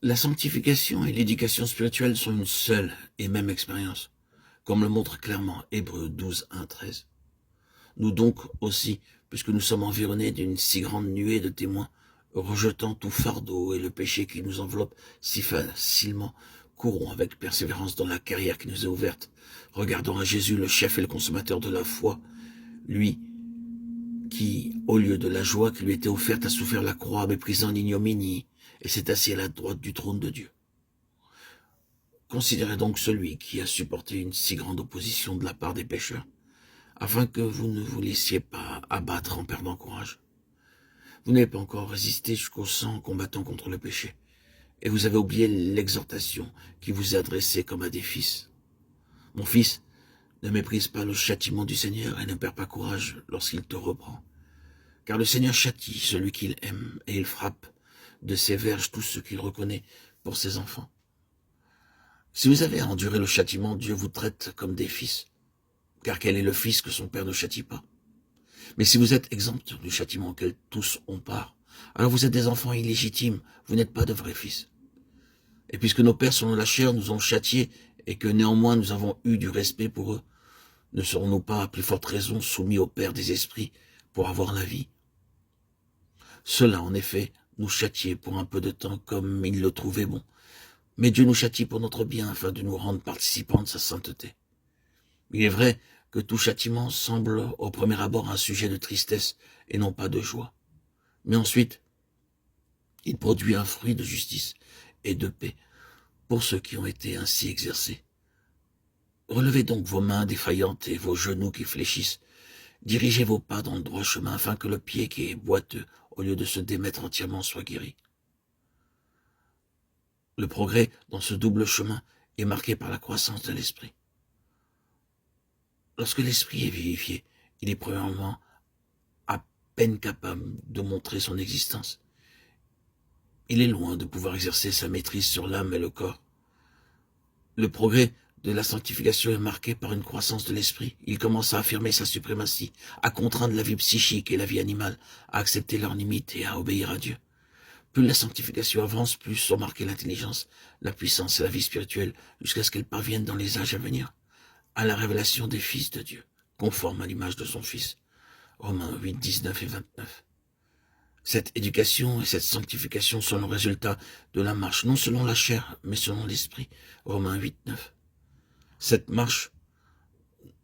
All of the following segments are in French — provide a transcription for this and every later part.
La sanctification et l'éducation spirituelle sont une seule et même expérience, comme le montre clairement Hébreux 12, 1, 13. Nous donc aussi, puisque nous sommes environnés d'une si grande nuée de témoins, rejetant tout fardeau et le péché qui nous enveloppe si facilement, courons avec persévérance dans la carrière qui nous est ouverte. Regardons à Jésus, le chef et le consommateur de la foi, lui qui, au lieu de la joie qui lui était offerte, a souffert la croix, méprisant l'ignominie, et s'est assis à la droite du trône de Dieu. Considérez donc celui qui a supporté une si grande opposition de la part des pécheurs, afin que vous ne vous laissiez pas abattre en perdant courage. Vous n'avez pas encore résisté jusqu'au sang combattant contre le péché, et vous avez oublié l'exhortation qui vous est adressée comme à des fils. Mon fils, ne méprise pas le châtiment du Seigneur et ne perds pas courage lorsqu'il te reprend. Car le Seigneur châtie celui qu'il aime et il frappe de ses verges tous ceux qu'il reconnaît pour ses enfants. Si vous avez à endurer le châtiment, Dieu vous traite comme des fils. Car quel est le fils que son père ne châtie pas? Mais si vous êtes exempts du châtiment auquel tous ont part, alors vous êtes des enfants illégitimes, vous n'êtes pas de vrais fils. Et puisque nos pères selon la chair nous ont châtiés, et que néanmoins nous avons eu du respect pour eux, ne serons-nous pas à plus forte raison soumis au Père des esprits pour avoir la vie? Ceux-là, en effet, nous châtiaient pour un peu de temps comme ils le trouvaient bon. Mais Dieu nous châtie pour notre bien afin de nous rendre participants de sa sainteté. Il est vrai que tout châtiment semble au premier abord un sujet de tristesse et non pas de joie. Mais ensuite, il produit un fruit de justice et de paix pour ceux qui ont été ainsi exercés. Relevez donc vos mains défaillantes et vos genoux qui fléchissent. Dirigez vos pas dans le droit chemin afin que le pied qui est boiteux, au lieu de se démettre entièrement, soit guéri. Le progrès dans ce double chemin est marqué par la croissance de l'esprit. Lorsque l'esprit est vivifié, il est premièrement à peine capable de montrer son existence. Il est loin de pouvoir exercer sa maîtrise sur l'âme et le corps. Le progrès de la sanctification est marqué par une croissance de l'esprit. Il commence à affirmer sa suprématie, à contraindre la vie psychique et la vie animale, à accepter leur limite et à obéir à Dieu. Plus la sanctification avance, plus sont marquées l'intelligence, la puissance et la vie spirituelle, jusqu'à ce qu'elles parviennent dans les âges à venir à la révélation des fils de Dieu, conforme à l'image de son Fils. Romains 8, 19 et 29. Cette éducation et cette sanctification sont le résultat de la marche, non selon la chair, mais selon l'esprit. Romains 8, 9. Cette marche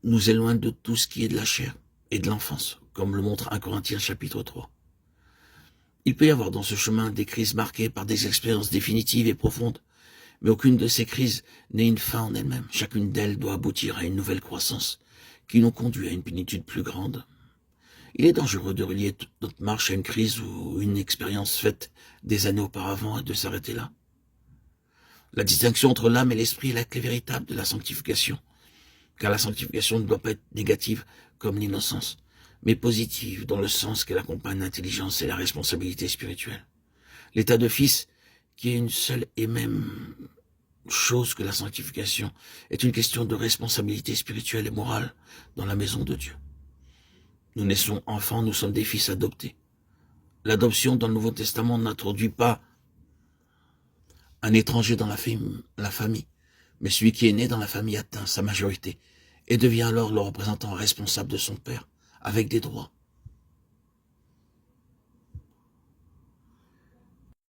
nous éloigne de tout ce qui est de la chair et de l'enfance, comme le montre 1 Corinthiens chapitre 3. Il peut y avoir dans ce chemin des crises marquées par des expériences définitives et profondes, mais aucune de ces crises n'est une fin en elle-même. Chacune d'elles doit aboutir à une nouvelle croissance qui nous conduit à une plénitude plus grande. Il est dangereux de relier notre marche à une crise ou une expérience faite des années auparavant et de s'arrêter là. La distinction entre l'âme et l'esprit est la clé véritable de la sanctification, car la sanctification ne doit pas être négative comme l'innocence, mais positive dans le sens qu'elle accompagne l'intelligence et la responsabilité spirituelle. L'état de fils, qui est une seule et même chose que la sanctification, est une question de responsabilité spirituelle et morale dans la maison de Dieu. Nous naissons enfants, nous sommes des fils adoptés. L'adoption dans le Nouveau Testament n'introduit pas un étranger dans la famille, mais celui qui est né dans la famille atteint sa majorité et devient alors le représentant responsable de son père, avec des droits.